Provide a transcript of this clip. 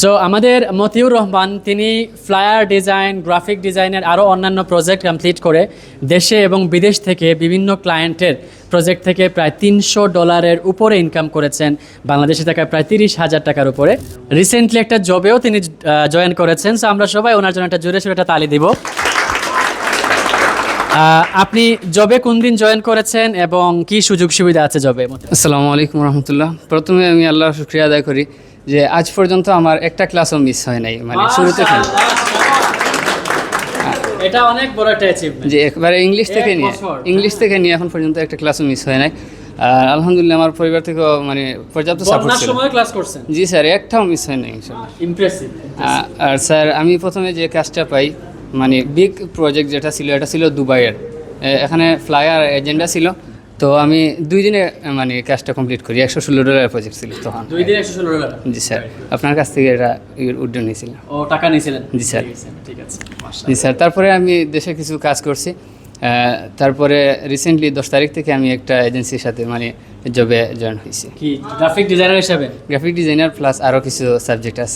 So আমাদের মতিউর রহমান তিনি flyer design, graphic ডিজাইনের আরও অন্যান্য প্রজেক্ট কমপ্লিট করে দেশে এবং বিদেশ থেকে বিভিন্ন ক্লায়েন্টের প্রজেক্ট থেকে প্রায় $300 উপরে ইনকাম করেছেন, বাংলাদেশি টাকায় প্রায় 30,000 টাকার উপরে। রিসেন্টলি একটা জবেও তিনি জয়েন করেছেন। সো আমরা সবাই ওনার জন্য একটা জোরে সোরে একটা তালি দিব। আপনি জবে কোন দিন জয়েন করেছেন এবং কি সুযোগ সুবিধা আছে জবে? আসসালামু আলাইকুম রহমতুল্লাহ। প্রথমে আমি আল্লাহর শুকরিয়া আদায় করি যে আজ পর্যন্ত আমার একটা ক্লাসও মিস হয় নাই, মানে শুরু থেকে এটা অনেক বড় একটা অ্যাচিভমেন্ট যে একবারে ইংলিশ থেকে নিয়ে এখন পর্যন্ত একটা ক্লাসও মিস হয় নাই। আর আলহামদুলিল্লাহ আমার পরিবার থেকেও মানে পর্যাপ্ত সাপোর্ট ছিল। সময় ক্লাস করছেন? জি স্যার, একটাও মিস হয় নাই ইনশাআল্লাহ। ইমপ্রেসিভ। আর স্যার আমি প্রথমে যে কাজটা পাই, মানে বিগ প্রজেক্ট যেটা ছিল এটা ছিল দুবাইয়ের। এখানে ফ্লায়ার এজেন্ডা ছিল, তো আমি 2 দিনে মানে কাজটা কমপ্লিট করি। $116 প্রজেক্ট ছিল তখন। 2 দিনে $116? জি স্যার, আপনার কাছ থেকে এটা উদ্যোগ নিয়েছিলাম। ও টাকা নিয়েছিলেন? জি স্যার। ঠিক আছে। জি স্যার, তারপরে আমি দেশে কিছু কাজ করছি। তারপরে রিসেন্টলি 10 তারিখ থেকে আমি একটা এজেন্সির সাথে মানে জবে জয়েন হয়েছি। কি গ্রাফিক ডিজাইনার হিসেবে? গ্রাফিক ডিজাইনার প্লাস আরও কিছু সাবজেক্ট আছে।